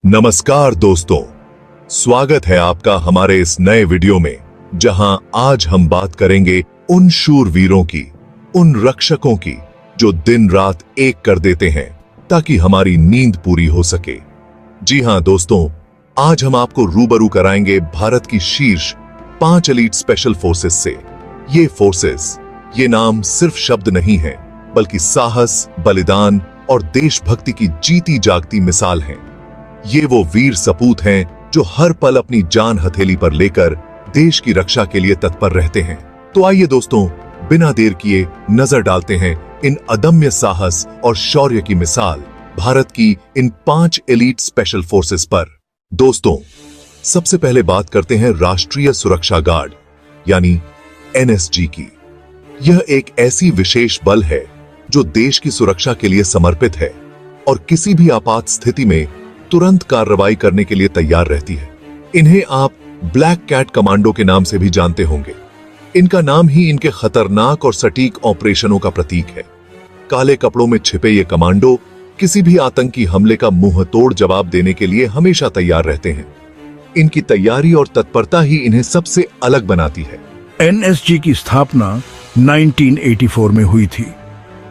नमस्कार दोस्तों, स्वागत है आपका हमारे इस नए वीडियो में, जहां आज हम बात करेंगे उन शूरवीरों की, उन रक्षकों की जो दिन रात एक कर देते हैं ताकि हमारी नींद पूरी हो सके। जी हां दोस्तों, आज हम आपको रूबरू कराएंगे भारत की शीर्ष 5 एलीट स्पेशल फोर्सेस से। ये फोर्सेस, ये नाम सिर्फ शब्द नहीं है, बल्कि साहस, बलिदान और देशभक्ति की जीती जागती मिसाल हैं। ये वो वीर सपूत हैं जो हर पल अपनी जान हथेली पर लेकर देश की रक्षा के लिए तत्पर रहते हैं। तो आइए दोस्तों, बिना देर किए नजर डालते हैं इन अदम्य साहस और शौर्य की मिसाल भारत की इन 5 एलीट स्पेशल फोर्सेस पर। दोस्तों, सबसे पहले बात करते हैं राष्ट्रीय सुरक्षा गार्ड यानी एनएसजी की। यह एक ऐसी विशेष बल है जो देश की सुरक्षा के लिए समर्पित है और किसी भी आपात स्थिति में तुरंत कार्रवाई करने के लिए तैयार रहती है। इन्हें आप ब्लैक कैट कमांडो के नाम से भी जानते होंगे। इनका नाम ही इनके खतरनाक और सटीक ऑपरेशनों का प्रतीक है। काले कपड़ों में छिपे ये कमांडो किसी भी आतंकी हमले का मुंह तोड़ जवाब देने के लिए हमेशा तैयार रहते हैं। इनकी तैयारी और तत्परता ही इन्हें सबसे अलग बनाती है। एनएसजी की स्थापना 1984 में हुई थी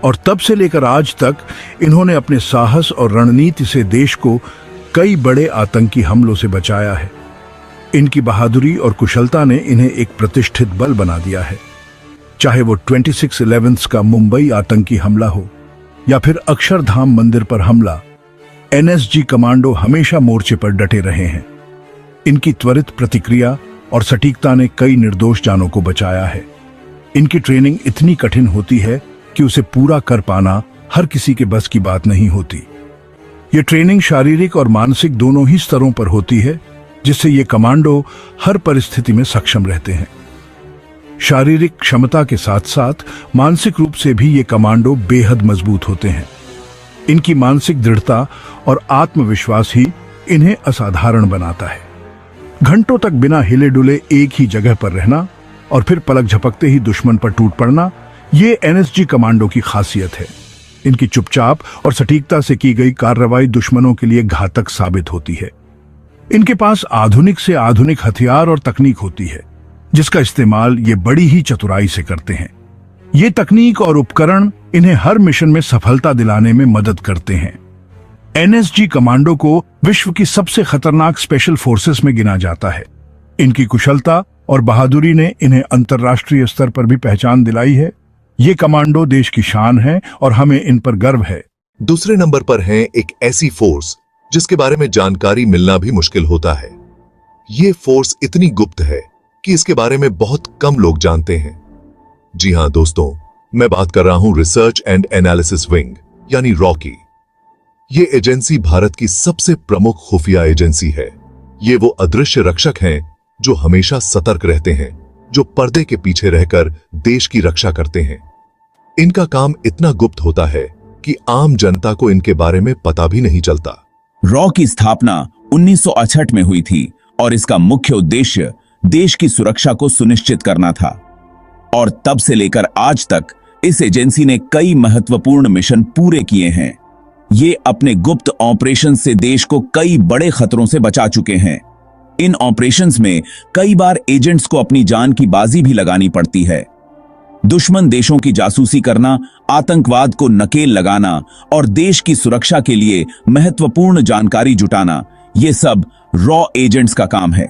और तब से लेकर आज तक इन्होंने अपने साहस और रणनीति से देश को कई बड़े आतंकी हमलों से बचाया है। इनकी बहादुरी और कुशलता ने इन्हें एक प्रतिष्ठित बल बना दिया है। चाहे वो 26/11 का मुंबई आतंकी हमला हो या फिर अक्षरधाम मंदिर पर हमला, एनएसजी कमांडो हमेशा मोर्चे पर डटे रहे हैं। इनकी त्वरित प्रतिक्रिया और सटीकता ने कई निर्दोष जानों को बचाया है। इनकी ट्रेनिंग इतनी कठिन होती है कि उसे पूरा कर पाना हर किसी के बस की बात नहीं होती। ये ट्रेनिंग शारीरिक और मानसिक दोनों ही स्तरों पर होती है, जिससे ये कमांडो हर परिस्थिति में सक्षम रहते हैं। शारीरिक क्षमता के साथ साथ मानसिक रूप से भी ये कमांडो बेहद मजबूत होते हैं। इनकी मानसिक दृढ़ता और आत्मविश्वास ही इन्हें असाधारण बनाता है। घंटों तक बिना हिले डुले एक ही जगह पर रहना और फिर पलक झपकते ही दुश्मन पर टूट पड़ना, ये एनएसजी कमांडो की खासियत है। इनकी चुपचाप और सटीकता से की गई कार्रवाई दुश्मनों के लिए घातक साबित होती है। इनके पास आधुनिक से आधुनिक हथियार और तकनीक होती है, जिसका इस्तेमाल ये बड़ी ही चतुराई से करते हैं। ये तकनीक और उपकरण इन्हें हर मिशन में सफलता दिलाने में मदद करते हैं। एनएसजी कमांडो को विश्व की सबसे खतरनाक स्पेशल फोर्सेस में गिना जाता है। इनकी कुशलता और बहादुरी ने इन्हें अंतर्राष्ट्रीय स्तर पर भी पहचान दिलाई है। ये कमांडो देश की शान है और हमें इन पर गर्व है। दूसरे नंबर पर है एक ऐसी फोर्स जिसके बारे में जानकारी मिलना भी मुश्किल होता है। ये फोर्स इतनी गुप्त है कि इसके बारे में बहुत कम लोग जानते हैं। जी हां दोस्तों, मैं बात कर रहा हूं रिसर्च एंड एनालिसिस विंग यानी रॉ की। ये एजेंसी भारत की सबसे प्रमुख खुफिया एजेंसी है। ये वो अदृश्य रक्षक हैं जो हमेशा सतर्क रहते हैं, जो पर्दे के पीछे रहकर देश की रक्षा करते हैं। इनका काम इतना गुप्त होता है कि आम जनता को इनके बारे में पता भी नहीं चलता। रॉ की स्थापना 1968 में हुई थी और इसका मुख्य उद्देश्य देश की सुरक्षा को सुनिश्चित करना था। और तब से लेकर आज तक इस एजेंसी ने कई महत्वपूर्ण मिशन पूरे किए हैं। ये अपने गुप्त ऑपरेशन से देश को कई बड़े खतरों से बचा चुके हैं। इन ऑपरेशंस में कई बार एजेंट्स को अपनी जान की बाजी भी लगानी पड़ती है। दुश्मन देशों की जासूसी करना, आतंकवाद को नकेल लगाना और देश की सुरक्षा के लिए महत्वपूर्ण जानकारी जुटाना, ये सब रॉ एजेंट्स का काम है।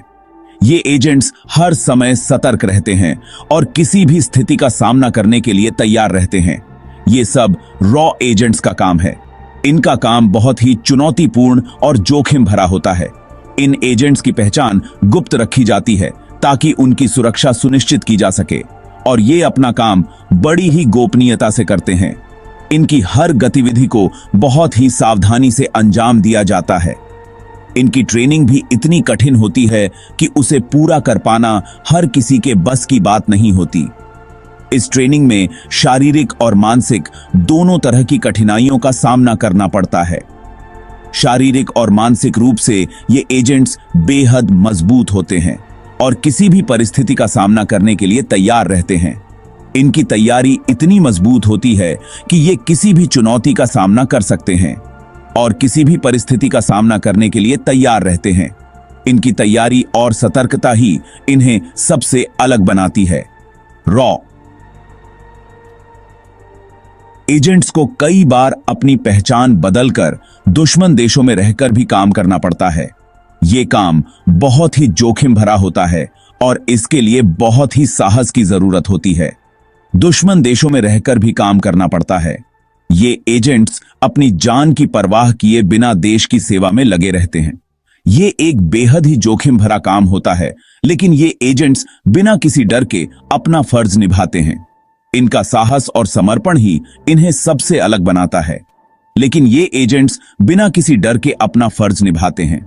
ये एजेंट्स हर समय सतर्क रहते हैं और किसी भी स्थिति का सामना करने के लिए तैयार रहते हैं। ये सब रॉ एजेंट्स का काम है। इनका काम बहुत ही चुनौतीपूर्ण और जोखिम भरा होता है। इन एजेंट्स की पहचान गुप्त रखी जाती है ताकि उनकी सुरक्षा सुनिश्चित की जा सके और ये अपना काम बड़ी ही गोपनीयता से करते हैं। इनकी हर गतिविधि को बहुत ही सावधानी से अंजाम दिया जाता है। इनकी ट्रेनिंग भी इतनी कठिन होती है कि उसे पूरा कर पाना हर किसी के बस की बात नहीं होती। इस ट्रेनिंग में शारीरिक और मानसिक दोनों तरह की कठिनाइयों का सामना करना पड़ता है। शारीरिक और मानसिक रूप से ये एजेंट्स बेहद मजबूत होते हैं और किसी भी परिस्थिति का सामना करने के लिए तैयार रहते हैं। इनकी तैयारी इतनी मजबूत होती है कि ये किसी भी चुनौती का सामना कर सकते हैं। और किसी भी परिस्थिति का सामना करने के लिए तैयार रहते हैं। इनकी तैयारी और सतर्कता ही इन्हें सबसे अलग बनाती है। रॉ एजेंट्स को कई बार अपनी पहचान बदलकर दुश्मन देशों में रहकर भी काम करना पड़ता है। ये काम बहुत ही जोखिम भरा होता है और इसके लिए बहुत ही साहस की जरूरत होती है। दुश्मन देशों में रहकर भी काम करना पड़ता है। ये एजेंट्स अपनी जान की परवाह किए बिना देश की सेवा में लगे रहते हैं। ये एक बेहद ही जोखिम भरा काम होता है, लेकिन ये एजेंट्स बिना किसी डर के अपना फर्ज निभाते हैं। इनका साहस और समर्पण ही इन्हें सबसे अलग बनाता है। लेकिन ये एजेंट्स बिना किसी डर के अपना फर्ज निभाते हैं।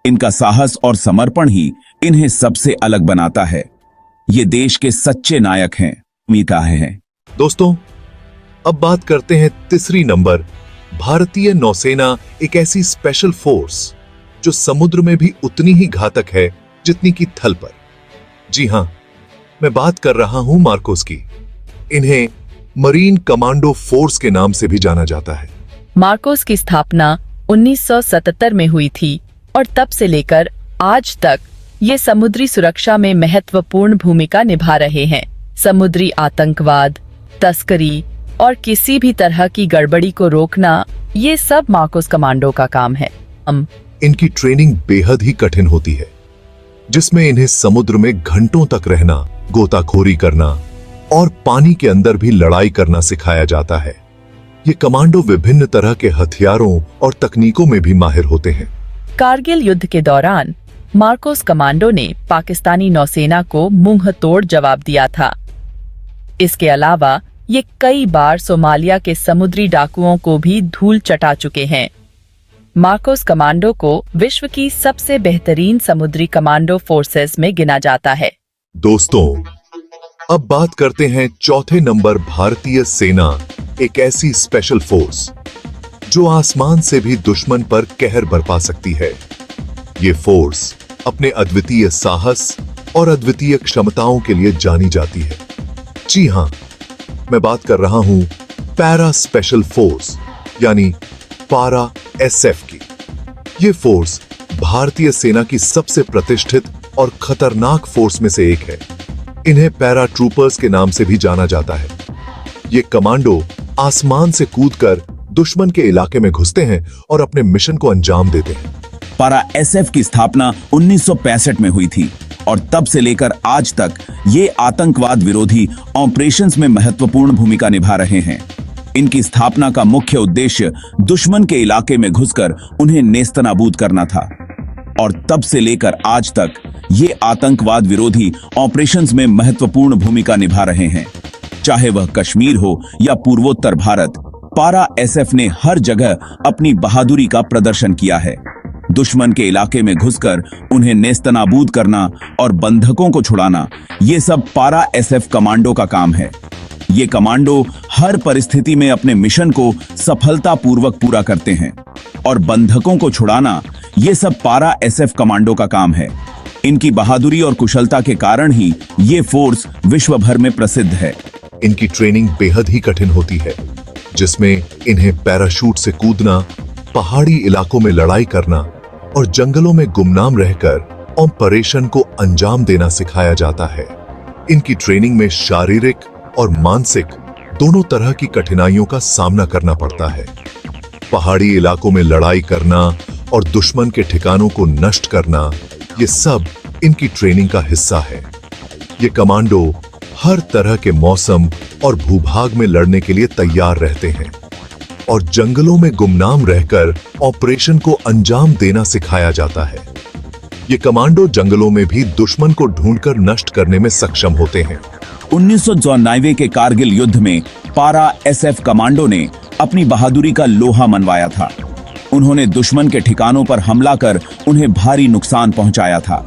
इनका साहस और समर्पण ही इन्हें सबसे अलग बनाता है। ये देश के सच्चे नायक हैं, मीता हैं। दोस्तों, अब बात करते हैं तीसरी नंबर। भारतीय नौसेना एक ऐसी स्पेशल फोर्स जो समुद्र में भी उतनी ही घातक है जितनी कि थल पर। जी हां, मैं बात कर रहा हूं मार्कोस की। इन्हें मरीन कमांडो फोर्स के नाम से भी जाना जाता है। मार्कोस की स्थापना 1977 में हुई थी और तब से लेकर आज तक ये समुद्री सुरक्षा में महत्वपूर्ण भूमिका निभा रहे हैं। समुद्री आतंकवाद, तस्करी और किसी भी तरह की गड़बड़ी को रोकना, ये सब मार्कोस कमांडो का काम है। इनकी ट्रेनिंग बेहद ही कठिन होती है, जिसमें इन्हें समुद्र में घंटों तक रहना, गोताखोरी करना और पानी के अंदर भी लड़ाई करना सिखाया जाता है। ये कमांडो विभिन्न तरह के हथियारों और तकनीकों में भी माहिर होते हैं। कारगिल युद्ध के दौरान मार्कोस कमांडो ने पाकिस्तानी नौसेना को मुंह तोड़ जवाब दिया था। इसके अलावा ये कई बार सोमालिया के समुद्री डाकुओं को भी धूल चटा चुके हैं। मार्कोस कमांडो को विश्व की सबसे बेहतरीन समुद्री कमांडो फोर्सेस में गिना जाता है। दोस्तों, अब बात करते हैं चौथे नंबर। भारतीय सेना एक ऐसी स्पेशल फोर्स जो आसमान से भी दुश्मन पर कहर बरपा सकती है। ये फोर्स अपने अद्वितीय साहस और अद्वितीय क्षमताओं के लिए जानी जाती है। जी हां, मैं बात कर रहा हूं पैरा स्पेशल फोर्स यानी पारा एसएफ की। ये फोर्स भारतीय सेना की सबसे प्रतिष्ठित और खतरनाक फोर्स में से एक है। इन्हें पैरा ट्रूपर्स के नाम से भी जाना जाता है। ये कमांडो आसमान से कूदकर दुश्मन के इलाके में घुसते हैं और अपने मिशन को अंजाम देते हैं। पारा एसएफ की स्थापना 1965 में हुई थी और तब से लेकर आज तक ये आतंकवाद विरोधी ऑपरेशंस में महत्वपूर्ण भूमिका निभा रहे हैं। इनकी स्थापना का मुख्य उद्देश्य दुश्मन के इलाके में घुसकर उन्हें नेस्तनाबूद करना था और तब से लेकर आज तक ये आतंकवाद विरोधी ऑपरेशंस में महत्वपूर्ण भूमिका निभा रहे हैं। चाहे वह कश्मीर हो या पूर्वोत्तर भारत, पारा एसएफ ने हर जगह अपनी बहादुरी का प्रदर्शन किया है। दुश्मन के इलाके में घुसकर उन्हें नेस्तनाबूद करना और बंधकों को छुड़ाना, ये सब पारा एसएफ कमांडो का काम है। ये कमांडो हर परिस्थिति में अपने मिशन को सफलतापूर्वक पूरा करते हैं और बंधकों को छुड़ाना, ये सब पारा एसएफ कमांडो का काम है। इनकी बहादुरी और कुशलता के कारण ही ये फोर्स विश्व भर में प्रसिद्ध है। इनकी ट्रेनिंग बेहद ही कठिन होती है, जिसमें इन्हें पैराशूट से कूदना, पहाड़ी इलाकों में लड़ाई करना और जंगलों में गुमनाम रहकर ऑपरेशन को अंजाम देना सिखाया जाता है। इनकी ट्रेनिंग में शारीरिक और मानसिक दोनों तरह की कठिनाइयों का सामना करना पड़ता है। पहाड़ी इलाकों में लड़ाई करना और दुश्मन के ठिकानों को नष्ट करना, ये सब इनकी ट्रेनिंग का हिस्सा है। ये कमांडो हर तरह के मौसम और भूभाग में लड़ने के लिए तैयार रहते हैं और जंगलों में गुमनाम रहकर ऑपरेशन को अंजाम देना सिखाया जाता है। ये कमांडो जंगलों में भी दुश्मन को ढूंढकर नष्ट करने में सक्षम होते हैं। 1994 के कारगिल युद्ध में पारा एसएफ कमांडो ने अपनी बहादुरी का लोहा मनवाया था। उन्होंने दुश्मन के ठिकानों पर हमला कर उन्हें भारी नुकसान पहुंचाया था।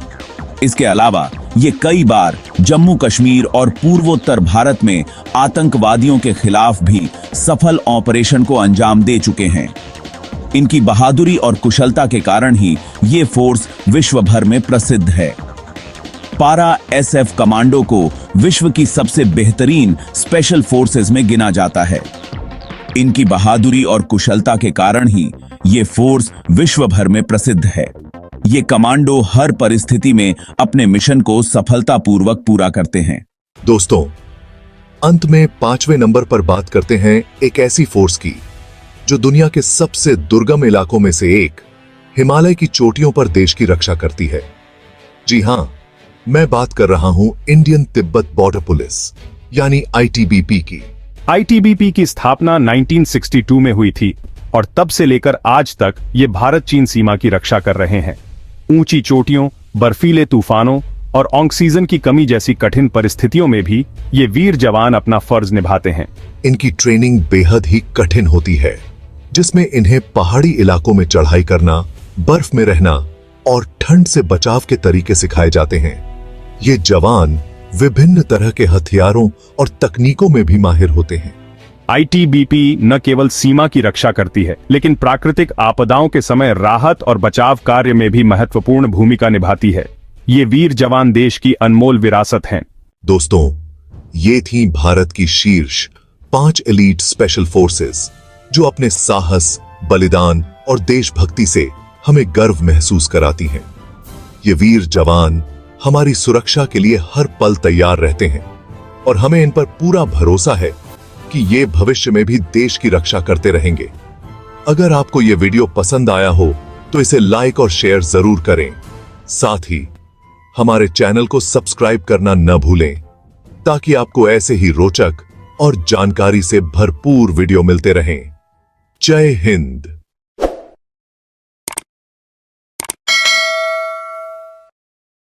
इसके अलावा ये कई बार जम्मू कश्मीर और पूर्वोत्तर भारत में आतंकवादियों के खिलाफ भी सफल ऑपरेशन को अंजाम दे चुके हैं। इनकी बहादुरी और कुशलता के कारण ही ये फोर्स विश्व भर में प्रसिद्ध है। पारा एसएफ कमांडो को विश्व की सबसे बेहतरीन स्पेशल फोर्सेस में गिना जाता है। इनकी बहादुरी और कुशलता के कारण ही ये फोर्स विश्व भर में प्रसिद्ध है। ये कमांडो हर परिस्थिति में अपने मिशन को सफलतापूर्वक पूरा करते हैं। दोस्तों, अंत में 5वें नंबर पर बात करते हैं एक ऐसी फोर्स की जो दुनिया के सबसे दुर्गम इलाकों में से एक हिमालय की चोटियों पर देश की रक्षा करती है। जी हां, मैं बात कर रहा हूं इंडियन तिब्बत बॉर्डर पुलिस यानी आईटीबीपी की। आईटीबीपी की स्थापना 1962 में हुई थी और तब से लेकर आज तक ये भारत चीन सीमा की रक्षा कर रहे हैं। ऊंची चोटियों, बर्फीले तूफानों और ऑक्सीजन की कमी जैसी कठिन परिस्थितियों में भी ये वीर जवान अपना फर्ज निभाते हैं। इनकी ट्रेनिंग बेहद ही कठिन होती है, जिसमें इन्हें पहाड़ी इलाकों में चढ़ाई करना, बर्फ में रहना और ठंड से बचाव के तरीके सिखाए जाते हैं। ये जवान विभिन्न तरह के हथियारों और तकनीकों में भी माहिर होते हैं। आईटीबीपी न केवल सीमा की रक्षा करती है, लेकिन प्राकृतिक आपदाओं के समय राहत और बचाव कार्य में भी महत्वपूर्ण भूमिका निभाती है। ये वीर जवान देश की अनमोल विरासत हैं। दोस्तों, ये थी भारत की शीर्ष 5 एलीट स्पेशल फोर्सेस जो अपने साहस, बलिदान और देशभक्ति से हमें गर्व महसूस कराती हैं। ये वीर जवान हमारी सुरक्षा के लिए हर पल तैयार रहते हैं और हमें इन पर पूरा भरोसा है कि ये भविष्य में भी देश की रक्षा करते रहेंगे। अगर आपको ये वीडियो पसंद आया हो तो इसे लाइक और शेयर जरूर करें। साथ ही हमारे चैनल को सब्सक्राइब करना न भूलें ताकि आपको ऐसे ही रोचक और जानकारी से भरपूर वीडियो मिलते रहें। जय हिंद।